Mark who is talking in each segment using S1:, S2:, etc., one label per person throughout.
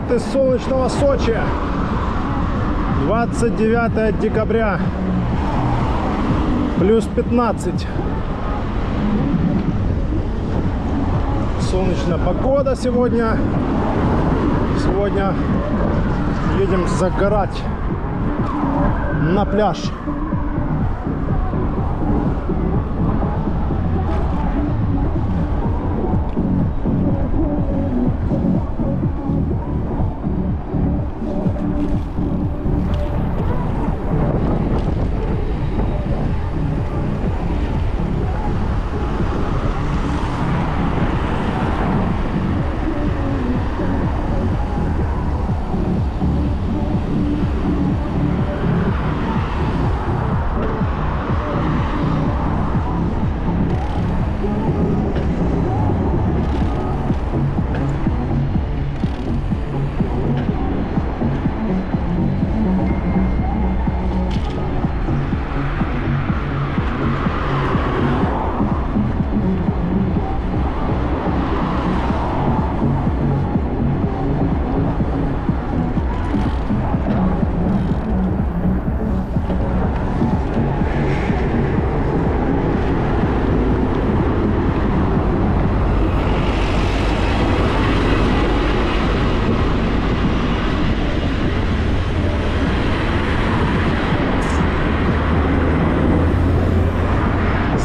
S1: привет из солнечного Сочи. 29 декабря. Плюс 15. Солнечная погода сегодня. Сегодня едем загорать на пляж.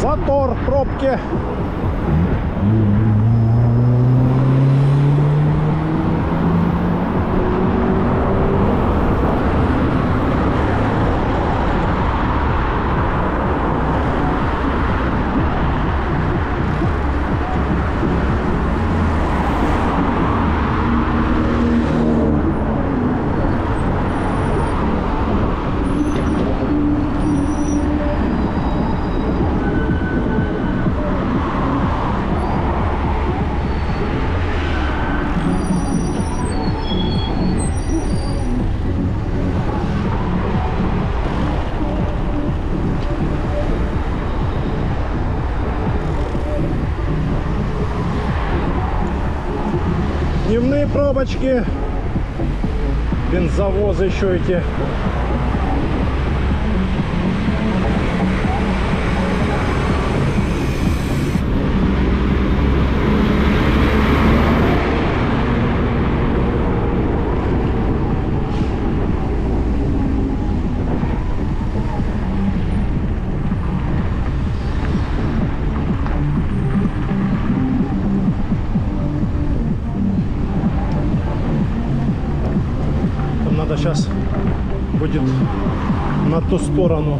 S1: Затор, пробки. Дневные пробочки, бензовозы еще эти. Надо сейчас будет на ту сторону.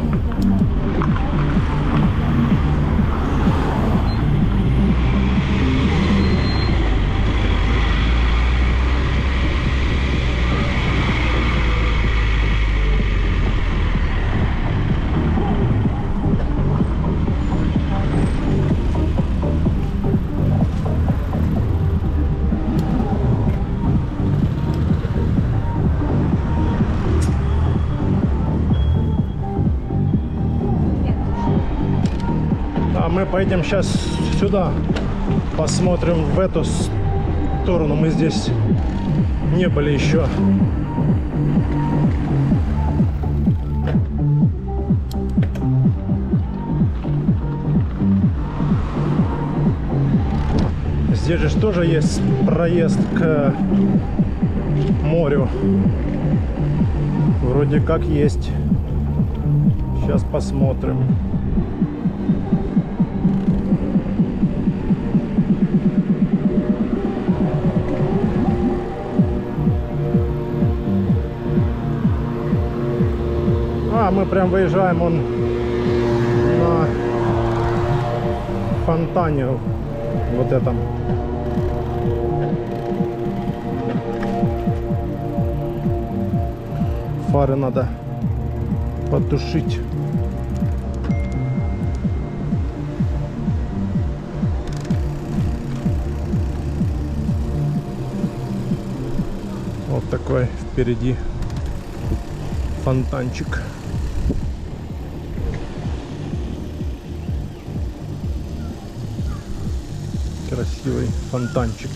S1: Мы поедем сейчас сюда, посмотрим в эту сторону. Мы здесь не были еще. Здесь же тоже есть проезд к морю. Вроде как есть. Сейчас посмотрим. Мы прям выезжаем он на фонтане вот этом. Фары надо потушить. Вот такой впереди фонтанчик. Красивый фонтанчик.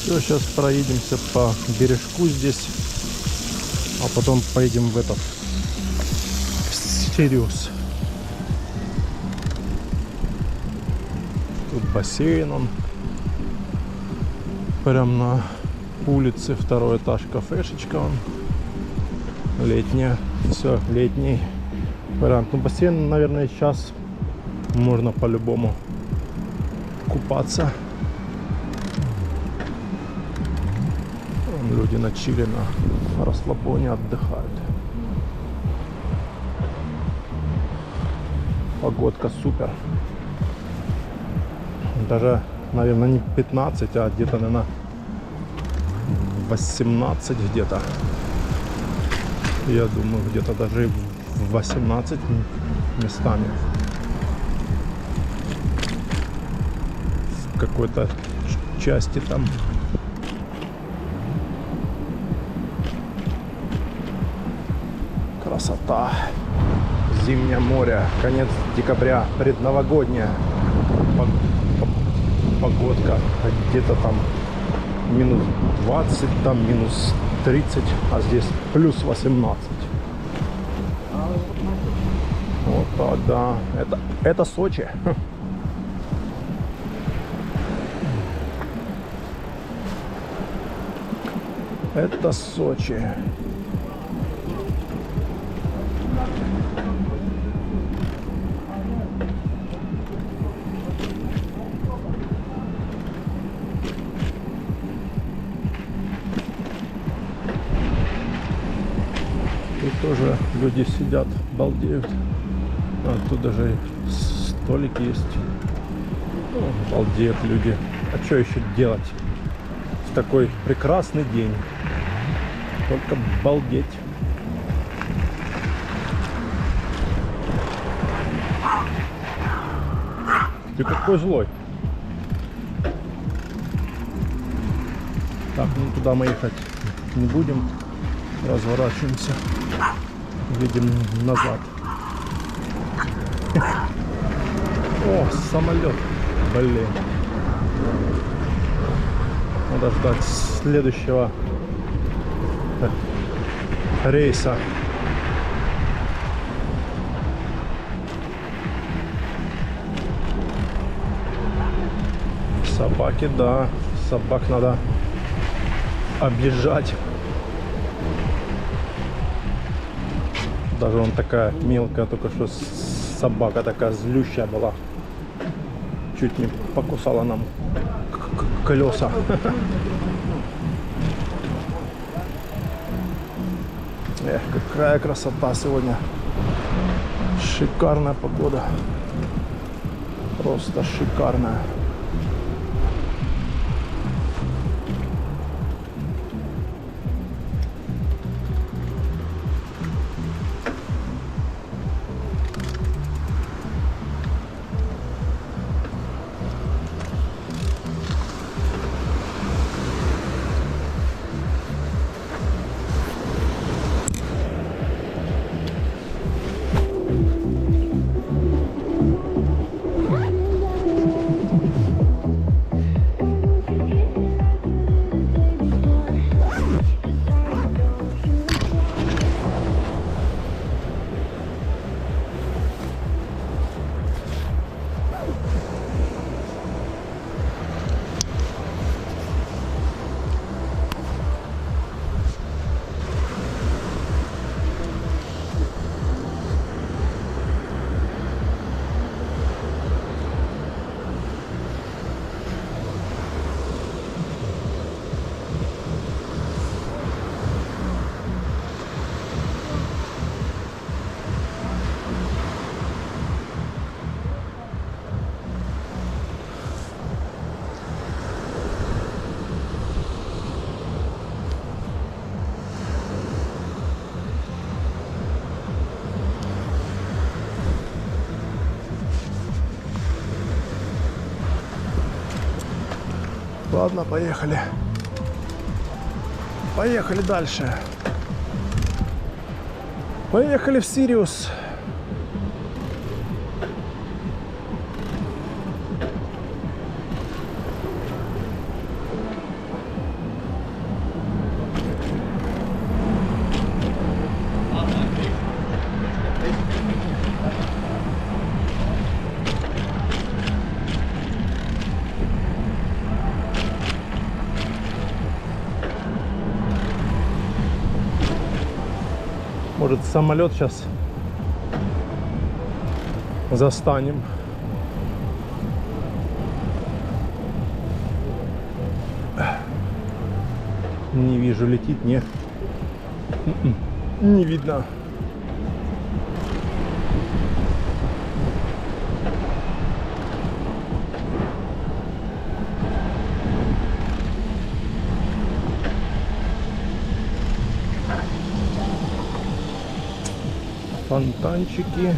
S1: Все, сейчас проедемся по бережку здесь, а потом поедем в этот Сириус. Тут бассейн, он прям на улице, второй этаж, кафешечка, он летняя, все, летний вариант. Ну, бассейн, наверное, сейчас можно по-любому купаться. Вон люди на чиле, на расслабоне отдыхают. Погодка супер. Даже, наверное, не 15, а где-то, наверное, 18 где-то. Я думаю, где-то даже и 18 местами. В какой-то части там. Красота. Зимнее море. Конец декабря. Предновогодняя погодка. Где-то там минус 20, там минус 30, а здесь плюс 18. Вот так, да. Это Сочи. Это Сочи. Тут тоже люди сидят, балдеют. А тут даже столик есть. Ну, балдеют люди. А что еще делать в такой прекрасный день? Только балдеть. Ты какой злой. Так, ну туда мы ехать не будем. Разворачиваемся. Едем назад. О, самолет. Блин. Надо ждать следующего рейса. Собаки, да. Собак надо объезжать. Даже он такая мелкая, только что собака такая злющая была. Чуть не покусала нам колеса. Эх, какая красота сегодня. Шикарная погода. Просто шикарная. Ладно, поехали. Поехали дальше. Поехали в Сириус. самолет сейчас застанем. Не вижу, летит, нет. Не видно. Фонтанчики.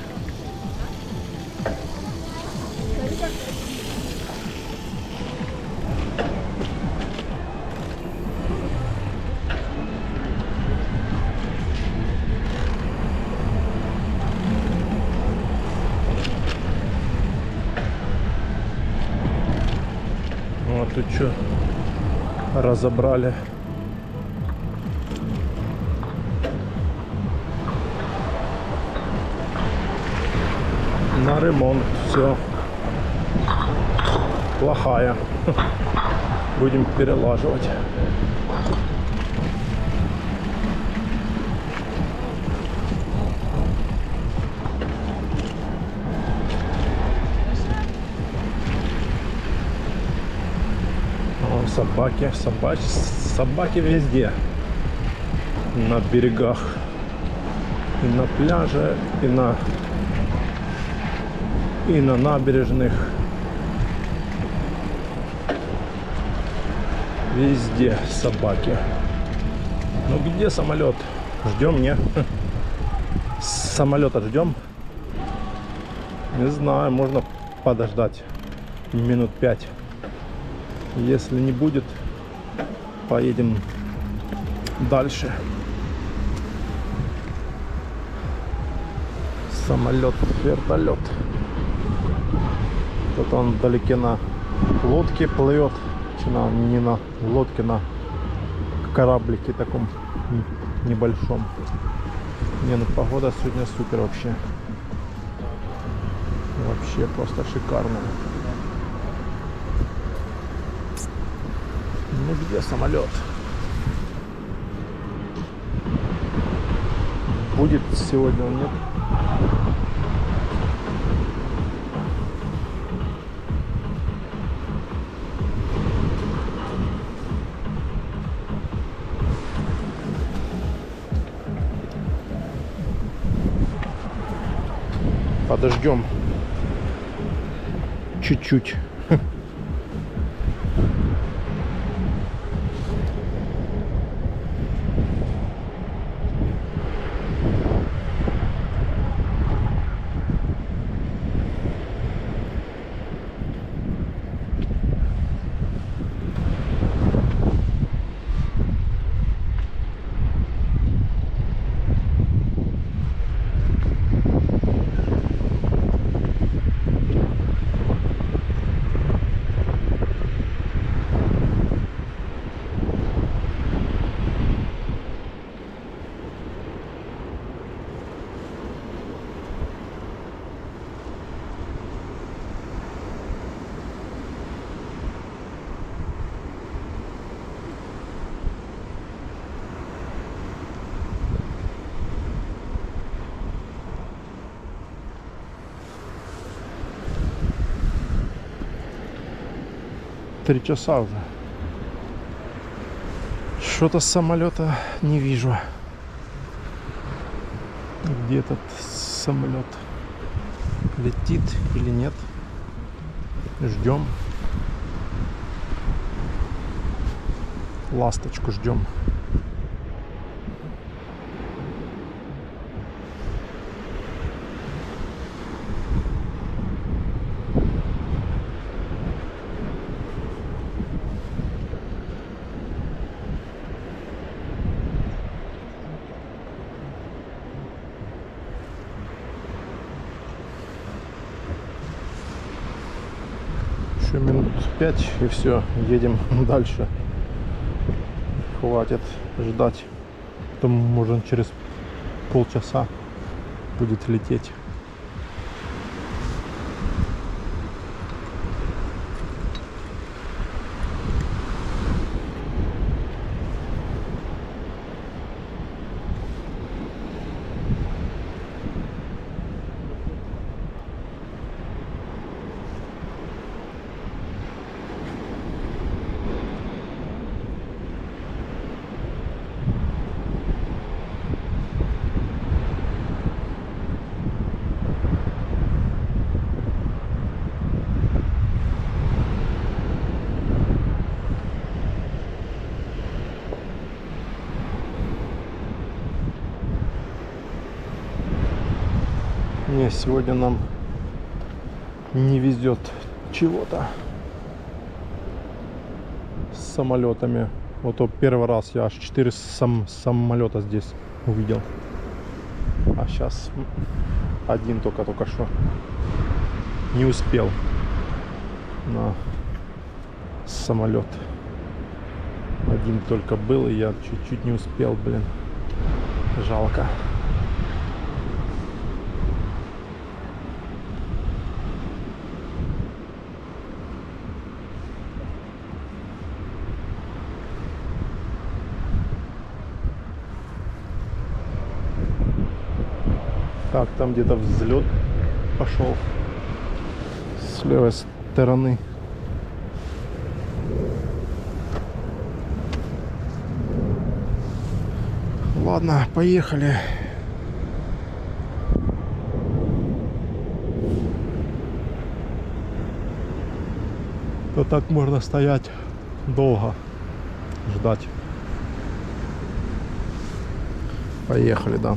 S1: Вот тут что разобрали. На ремонт все. Плохая. Будем перелаживать. О, собаки, собаки везде. На берегах. И на пляже, и на набережных. Везде собаки. Ну где самолет? Ждем, не? Самолета ждем? Не знаю, можно подождать минут 5. Если не будет, поедем дальше. Самолет, вертолет. Кто-то он вдалеке на лодке плывет. Не на лодке, на кораблике таком небольшом. Не, ну погода сегодня супер вообще. Вообще просто шикарно. Ну где самолет? Будет сегодня, он нет? Подождем чуть-чуть. Три часа уже. Что-то с самолета не вижу. Где этот самолет? Летит или нет? Ждем. Ласточку ждем. Еще минут 5 и все, едем дальше. Хватит ждать. Потом, может, через полчаса будет лететь. Не, сегодня нам не везет чего-то с самолетами. Вот первый раз я аж 4 самолета здесь увидел. А сейчас один только что. Не успел на самолет. Один только был, и я чуть-чуть не успел, блин. Жалко. Так, там где-то взлет пошел с левой стороны. Ладно, поехали. То так можно стоять долго, ждать. Поехали, да.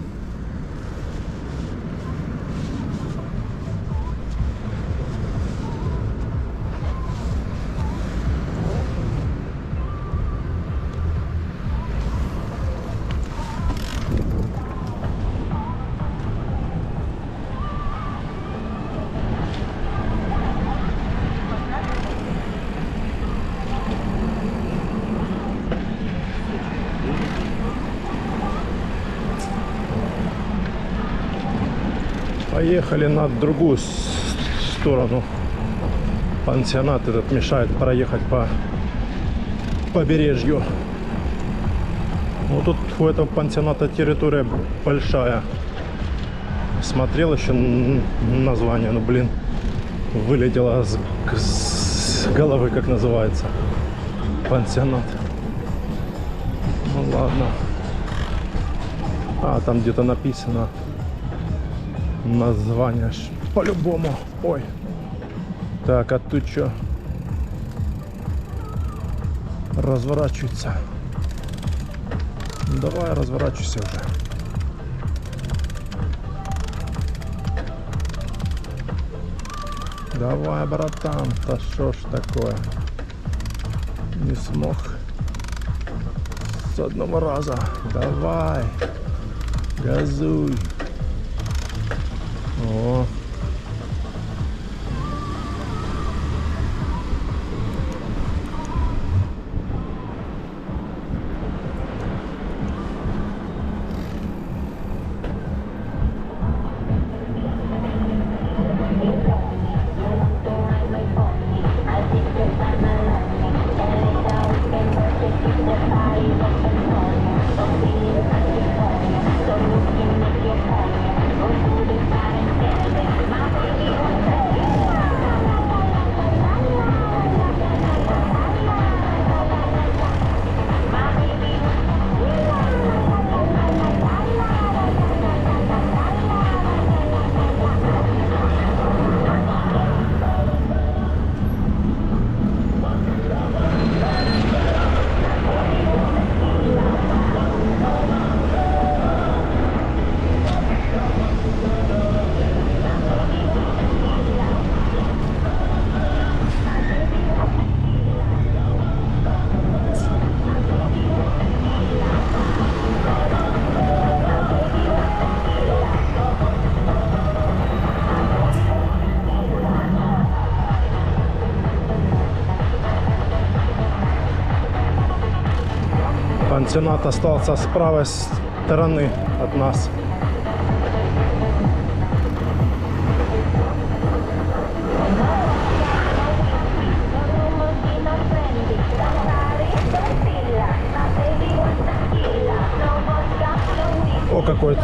S1: Поехали на другую сторону. Пансионат этот мешает проехать по побережью. Вот тут у этого пансионата территория большая. Смотрел еще название, но, блин, вылетело с головы, как называется пансионат. Ну ладно. А, там где-то написано название по-любому. Ой. Так, а тут что? Разворачивается. Давай, разворачивайся уже. Давай, братан. Да шо ж такое? Не смог с одного раза. Давай. Газуй. О. Пансионат остался с правой стороны от нас. О, какой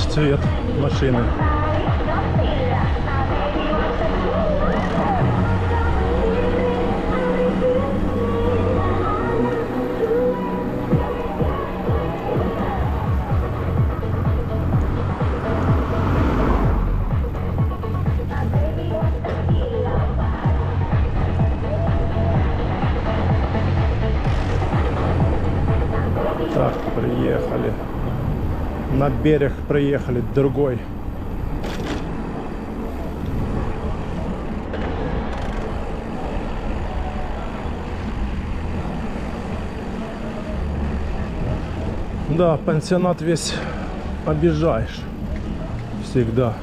S1: цвет машины. Так, приехали. На берег приехали, другой. Да, пансионат весь обижаешь. Всегда.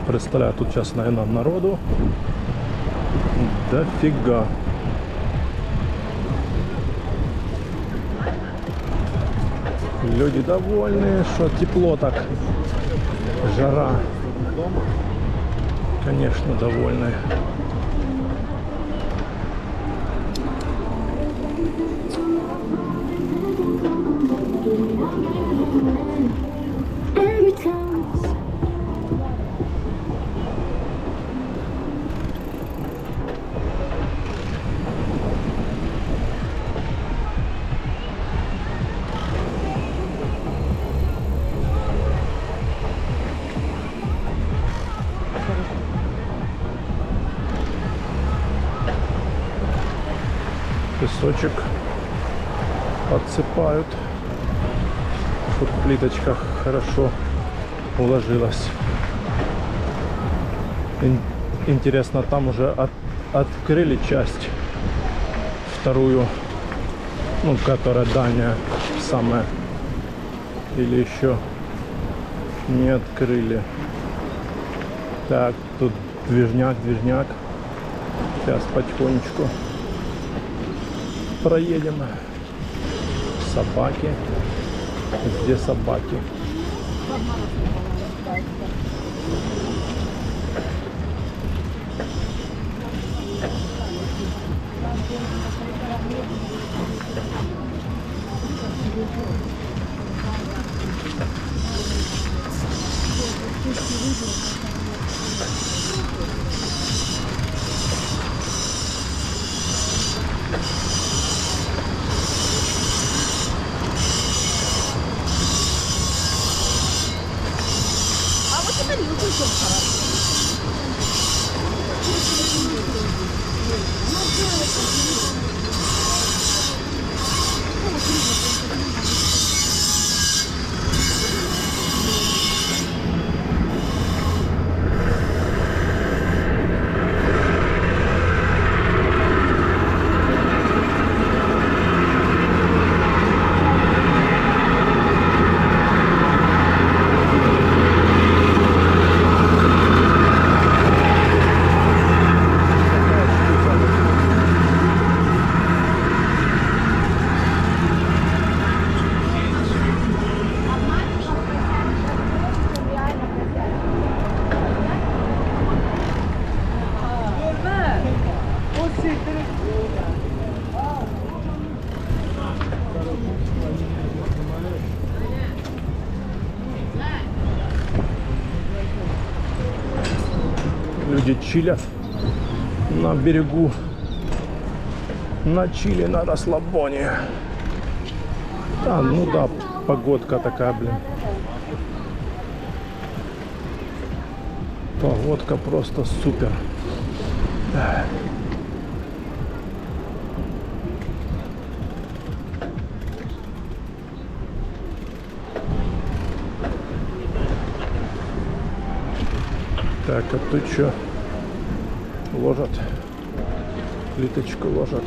S1: Представляю, тут сейчас, наверное, народу дофига. Люди довольны, что тепло так, жара. Конечно, довольны. Песочек подсыпают, чтобы плиточка хорошо уложилась. Интересно, там уже открыли часть вторую, ну, которая дальняя самая, или еще не открыли. Так, тут движняк. Сейчас потихонечку проедем. Собаки. Где собаки? Люди чилят на берегу, на чили, на расслабоне. Да, ну да, погодка такая, блин. Погодка просто супер. Так, а тут что? Ложат. Плиточку ложат.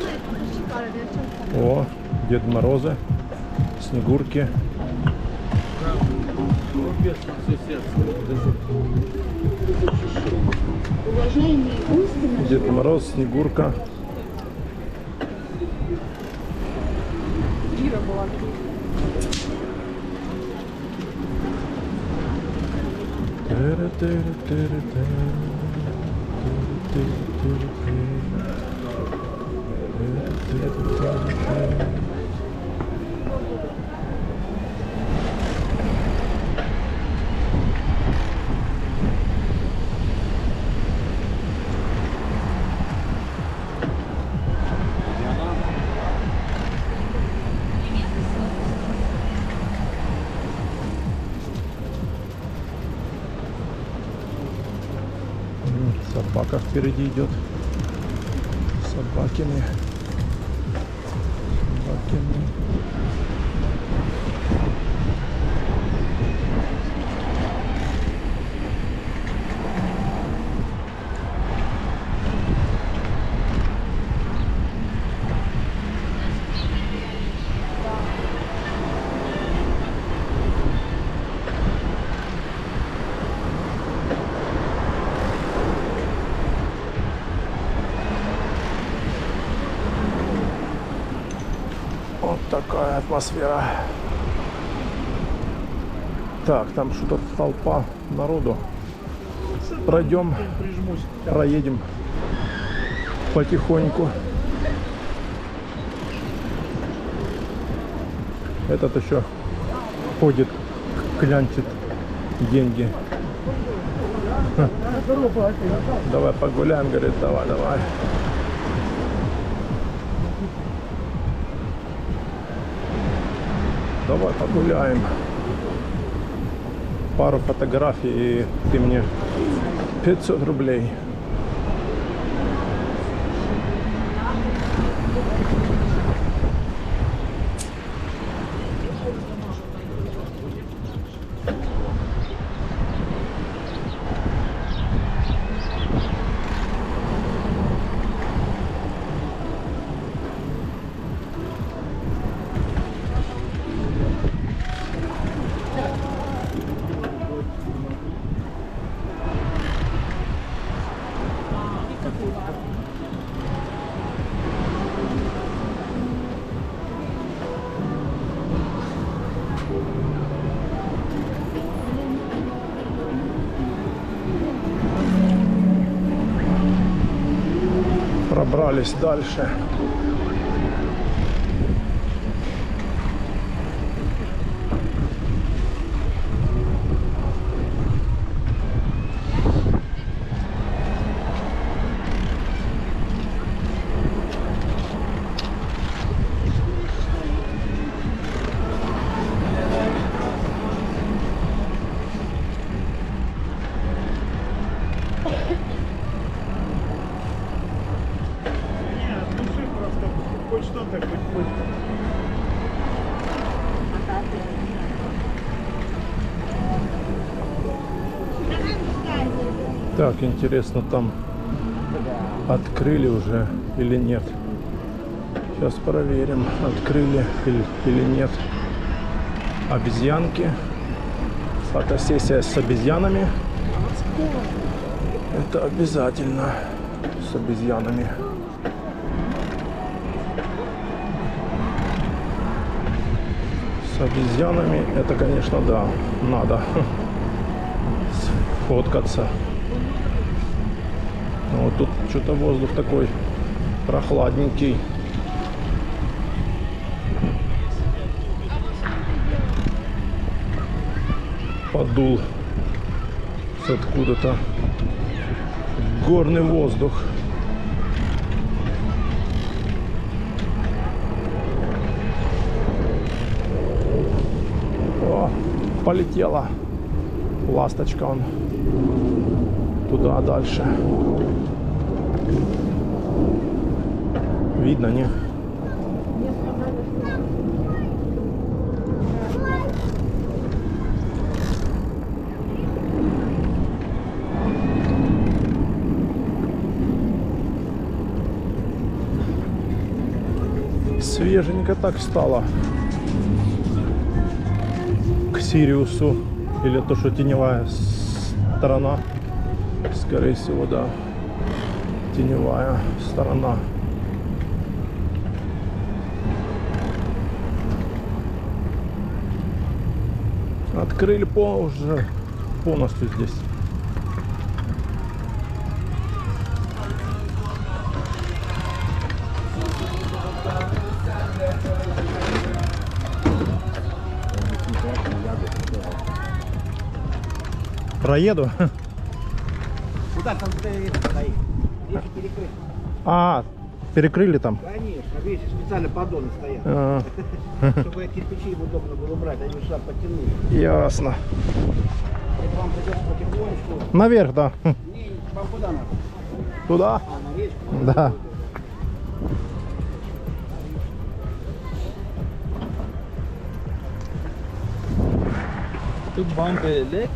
S1: О, Дед Морозы, Снегурки. Дед Мороз, Снегурка. Собака впереди идет. Собакины. красивая атмосфера. Так, там что-то толпа народу. Пройдем, проедем потихоньку. Этот еще ходит, клянчит деньги. Давай погуляем, говорит, давай. Давай погуляем. Пару фотографий, и ты мне 500 рублей. Пробрались дальше. Так, интересно, там открыли уже или нет. Сейчас проверим, открыли или нет. Обезьянки. Фотосессия с обезьянами. Это обязательно с обезьянами. С обезьянами это, конечно, да, надо сфоткаться. Но вот тут что-то воздух такой прохладненький. Подул с откуда-то горный воздух. О, полетела ласточка он туда дальше. Видно, не? Свеженько так стало к Сириусу, или то, что теневая сторона, скорее всего, да, теневая сторона. Открыли уже полностью здесь. Проеду.
S2: Куда там стоит? Здесь перекрыто.
S1: А, перекрыли там?
S2: Конечно, видите, специально поддоны стоят. Чтобы кирпичи удобно было брать, они сюда потянули.
S1: Ясно.
S2: Это вам придется потихонечку.
S1: Наверх, да.
S2: Не, вам куда надо?
S1: Туда?
S2: А, на речку?
S1: Да.
S3: Тут бампер,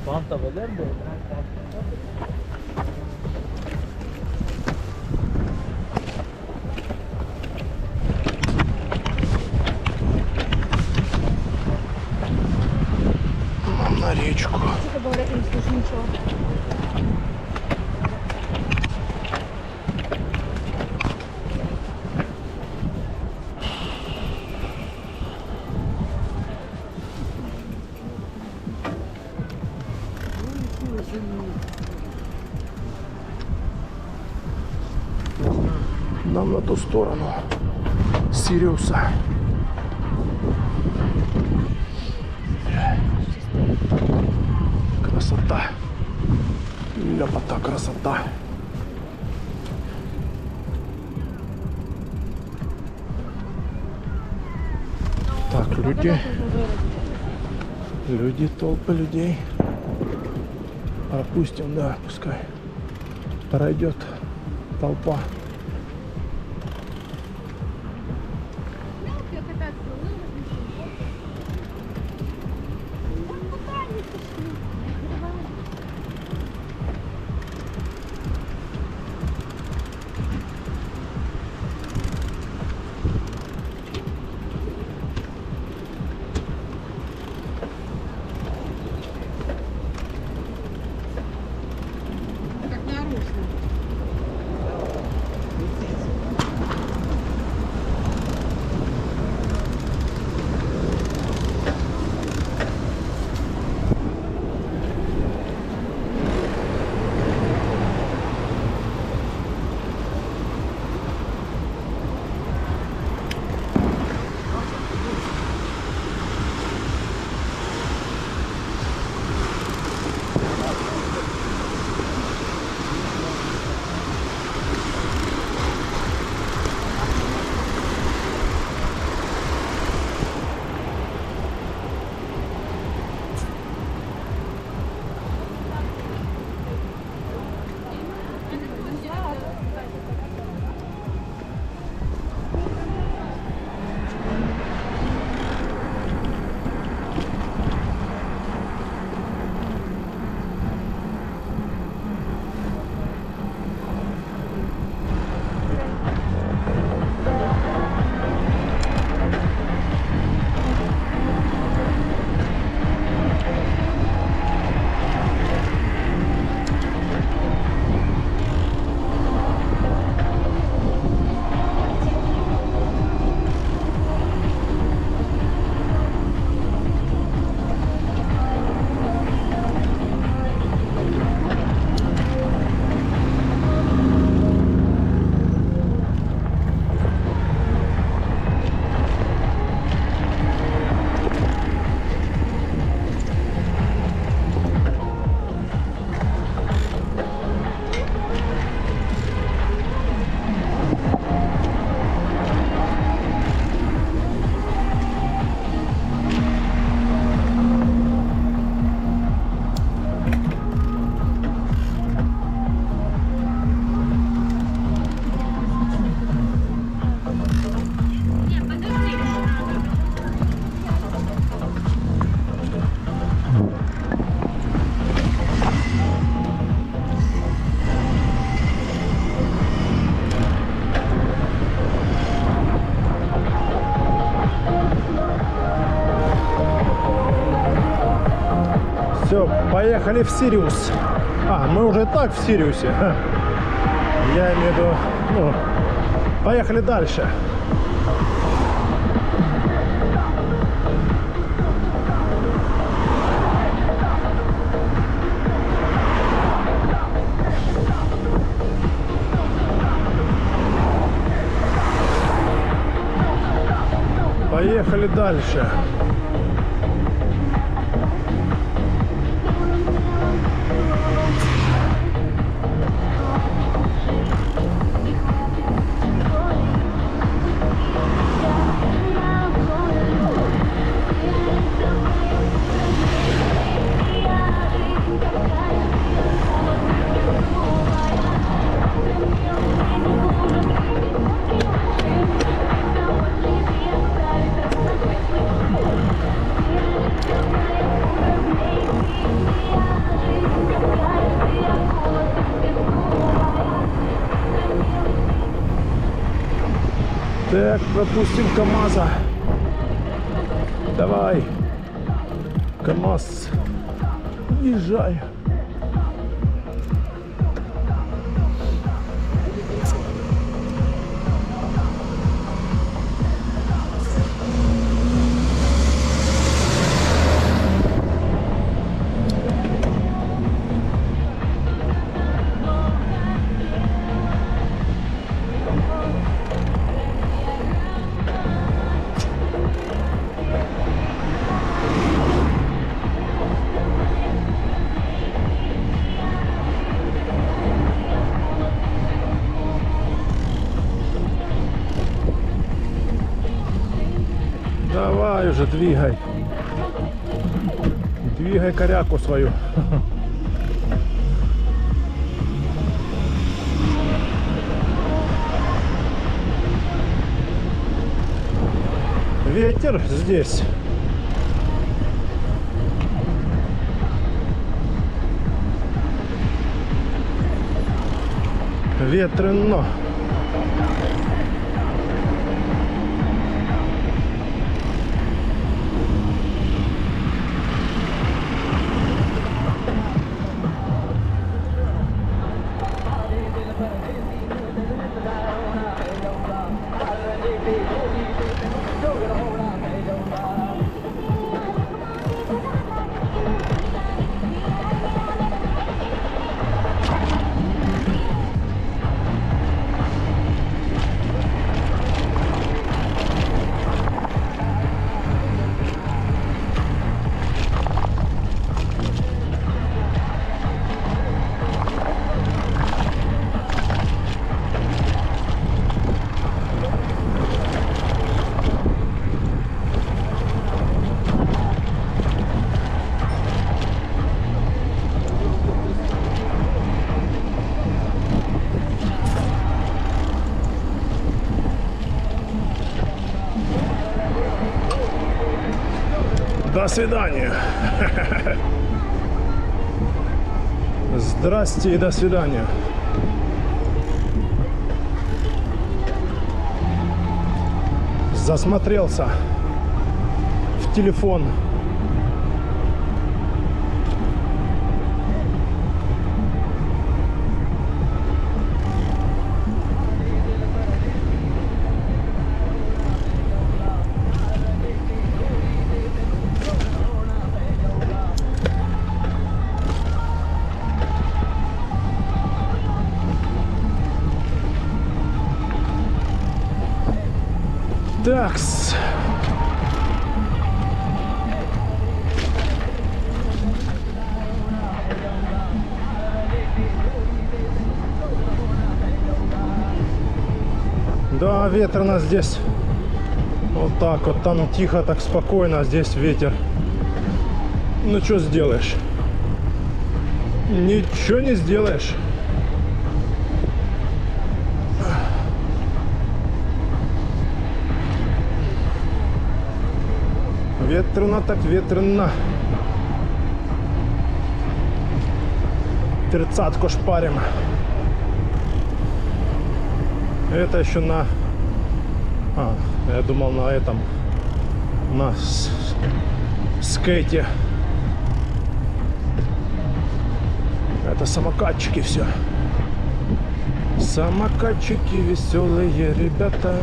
S3: бантавелер de.
S1: На речку.
S4: Что говорят, не слышу ничего.
S1: Нам на ту сторону Сириуса. Красота. Ляпота, красота. Так, люди, толпы людей. Пропустим, да, пускай пройдет толпа. Все, поехали в Сириус. А, мы уже так в Сириусе. Я имею в виду, ну, поехали дальше. Поехали дальше. Так, пропустим КамАЗа. Давай. КамАЗ. Езжай. Давай уже, двигай. Двигай коряку свою. Ветер здесь. Ветрено. До свидания. Здрасте и до свидания. Засмотрелся в телефон. Такс. Да, ветрено здесь. Вот так вот. Там тихо, так спокойно, а здесь ветер. Ну что сделаешь? Ничего не сделаешь. Ветрено так ветрено. 30-ку шпарим. Это еще на... я думал на этом. На скейте. Это самокатчики все. Самокатчики веселые ребята.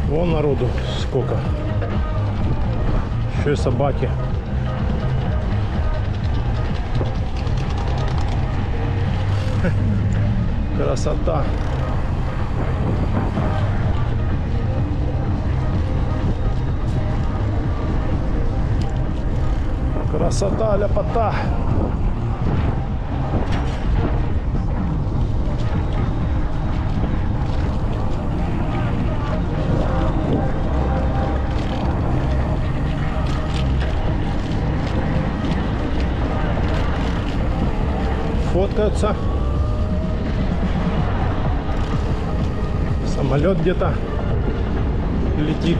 S1: Вон народу сколько. Еще и собаки. Красота. Красота, ляпота. Фоткаются. Самолет где-то летит.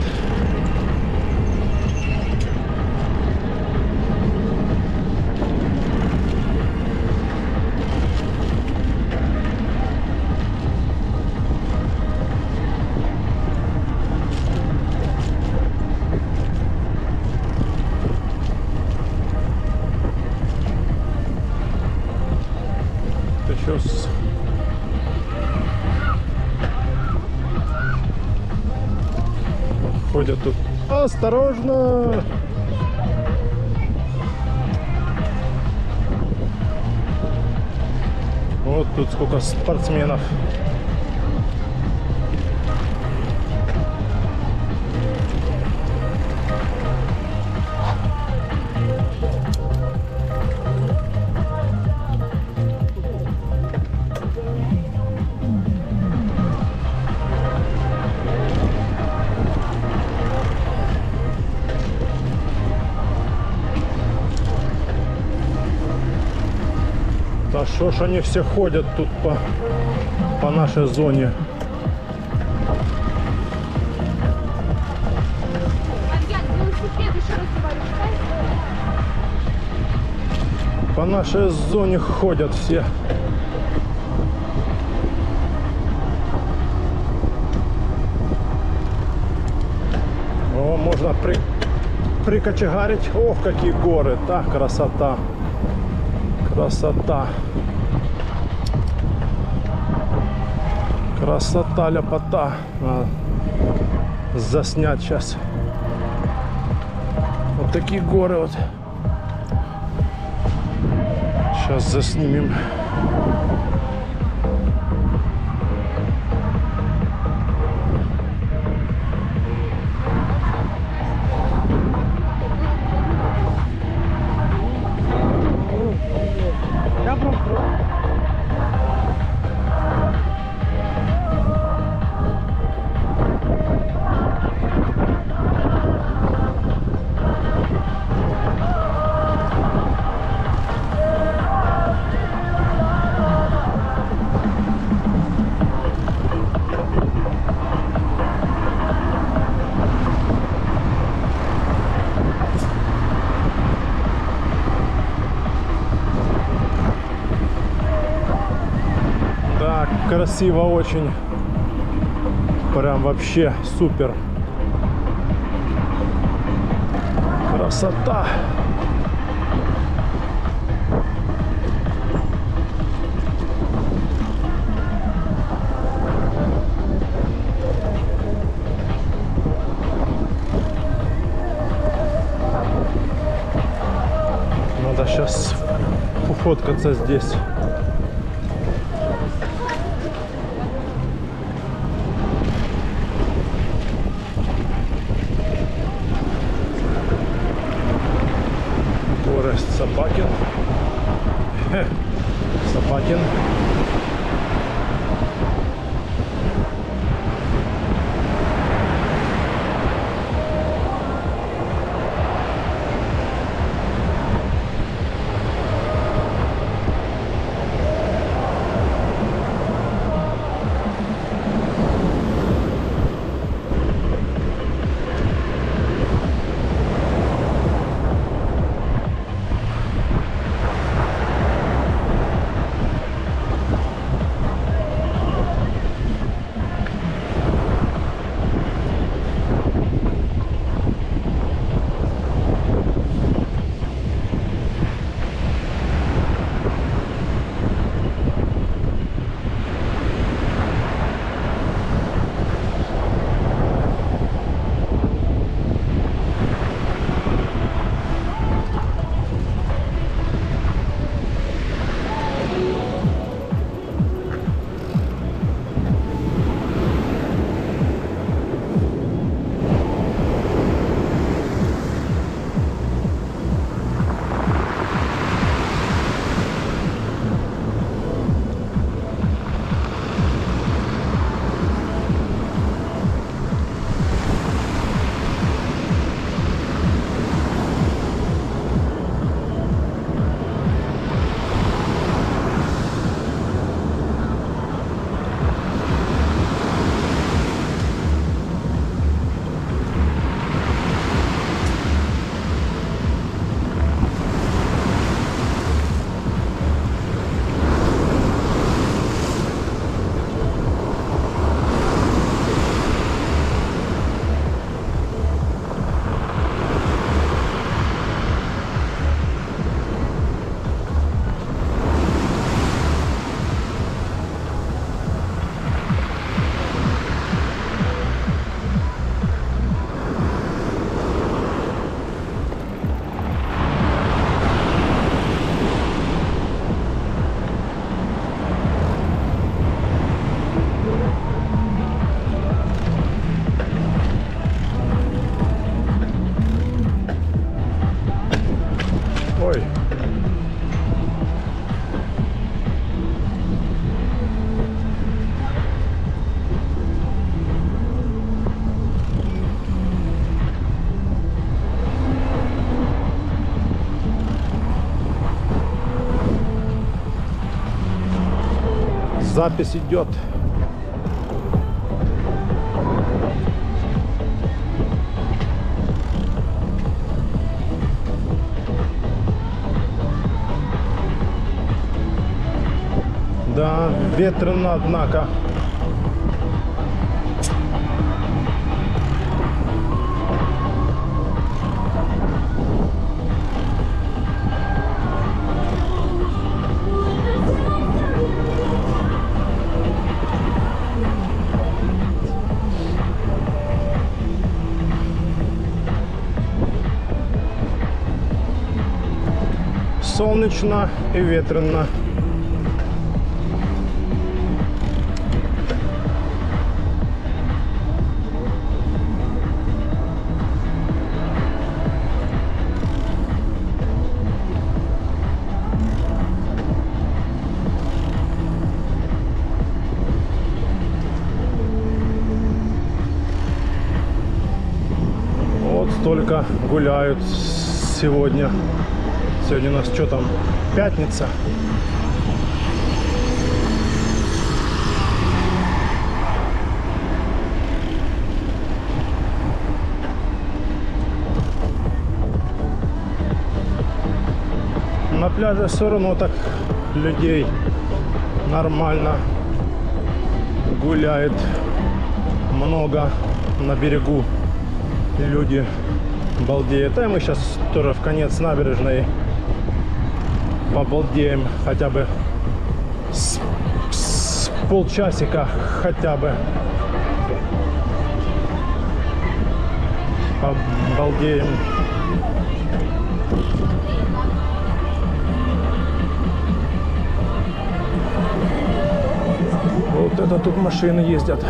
S1: Сейчас ходят тут. Осторожно! Вот тут сколько спортсменов. Что ж они все ходят тут по нашей зоне?
S4: Маньяк, велосипед, еще раз говорю,
S1: По нашей зоне ходят все. О, можно прикочегарить. Ох, какие горы. Так, красота. Красота. Красота, ляпота. Надо заснять сейчас. Вот такие горы вот. Сейчас заснимем. Красиво очень. Прям вообще супер. Красота. Надо сейчас пофоткаться здесь. Собакин. Собакин. Запись идет. Да, ветрено, однако. Солнечно и ветрено. Вот столько гуляют сегодня. Сегодня у нас что там? Пятница. На пляже все равно так людей нормально гуляет. Много на берегу люди балдеют. А мы сейчас тоже в конец набережной побалдеем хотя бы с полчасика хотя бы. Побалдеем. Вот это тут машины ездят.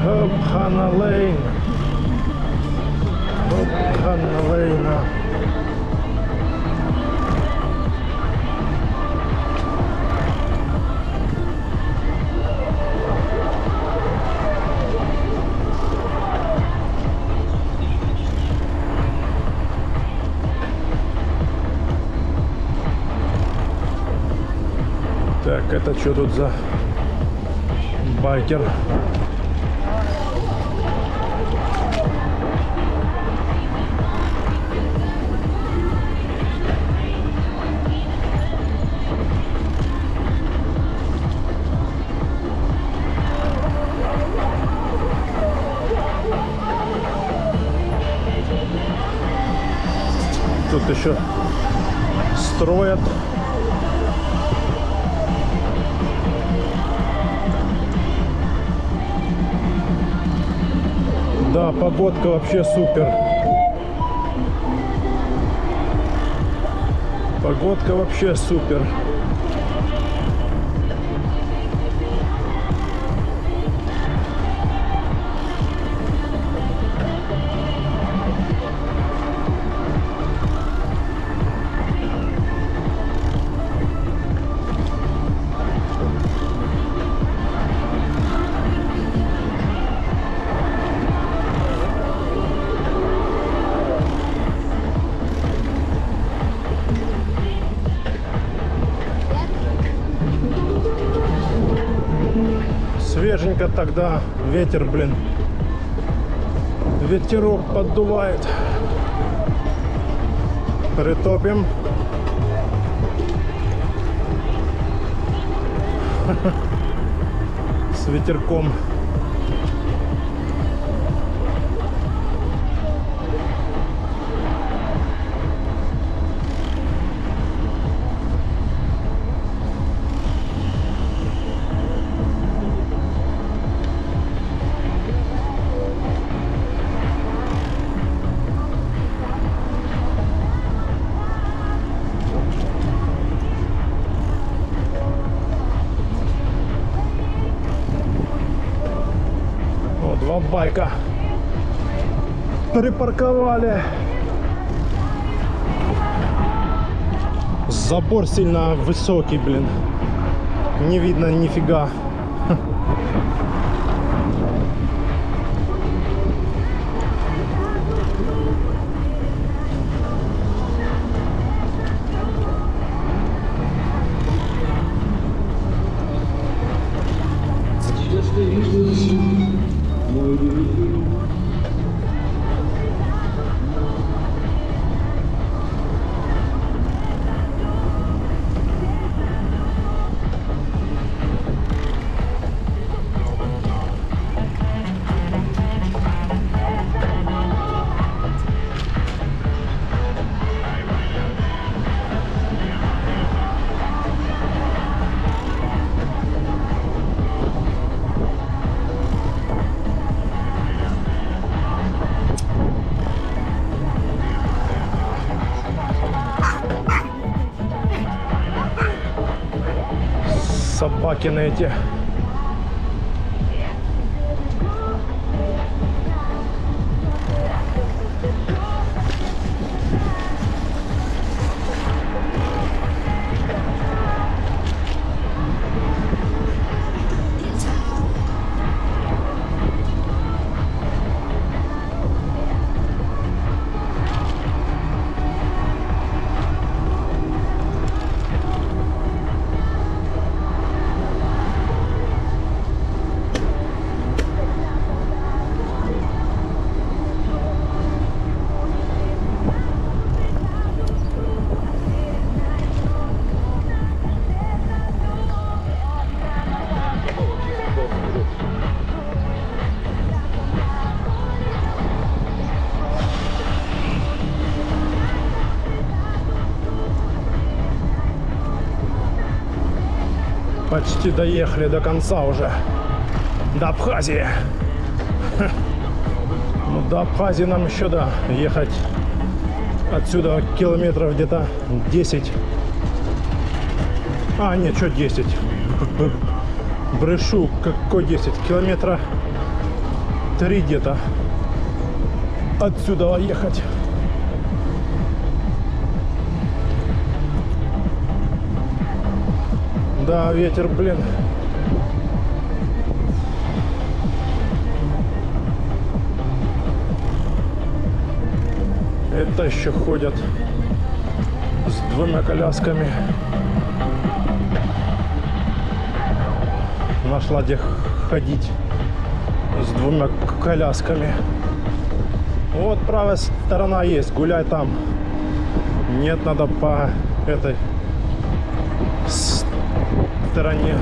S1: Хоп, Ханна Лейн. Хоп, Ханна Лейна. Так, это что тут за байкер? Тут еще строят. Да, погодка вообще супер. Погодка вообще супер. Свеженько тогда, ветер, блин, ветерок поддувает. Притопим. С ветерком. Два байка припарковали. Забор сильно высокий, блин. Не видно нифига. Собаки на эти. Почти доехали до конца уже. До Абхазии. Ну, до Абхазии нам еще, да, ехать отсюда километров где-то 10. А, нет, что 10? Брешу, какой 10? Километра 3 где-то отсюда ехать. Да, ветер, блин. Это еще ходят с 2 колясками. Нашла где ходить с 2 колясками. Вот правая сторона есть, гуляй там. Нет, надо по этой стороне.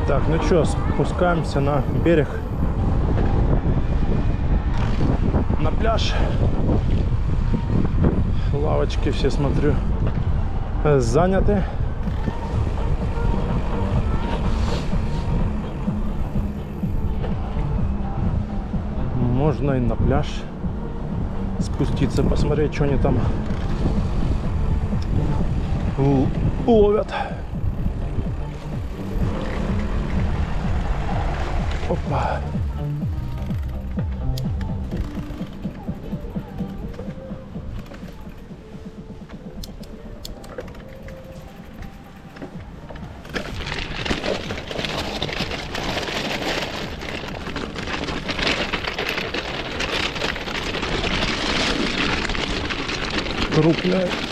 S1: Так, ну что, спускаемся на берег, на пляж. Лавочки все, смотрю, заняты. Можно и на пляж спуститься, посмотреть, что они там ловят. Опа.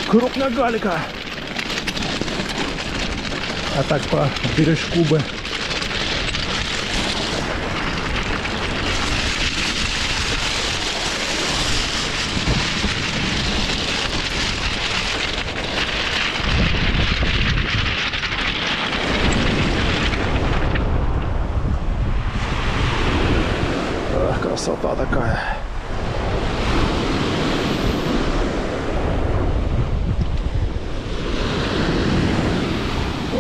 S1: Крупная галика. А так по бережку бы. Ах, красота такая.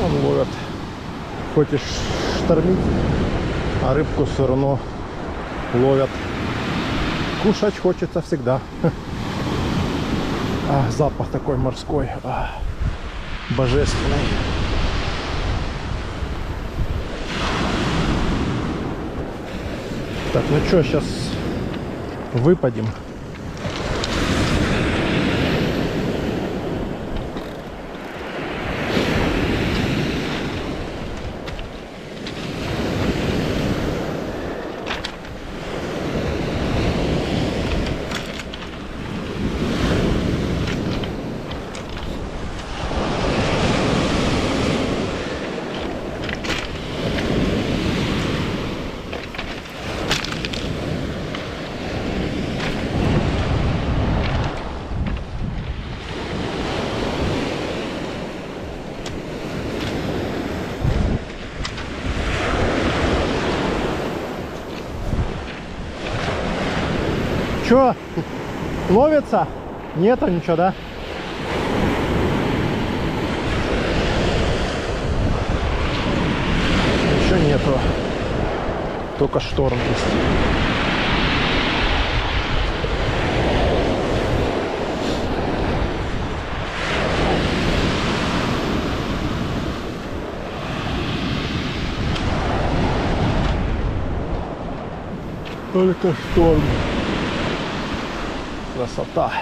S1: Он ловят. Хоть и штормит, а рыбку все равно ловят. Кушать хочется всегда. А, запах такой морской. А, божественный. Так, ну что, сейчас выпадем. Чё? Ловится? Нету ничего, да? Еще нету. Только шторм есть. Только шторм. Красота.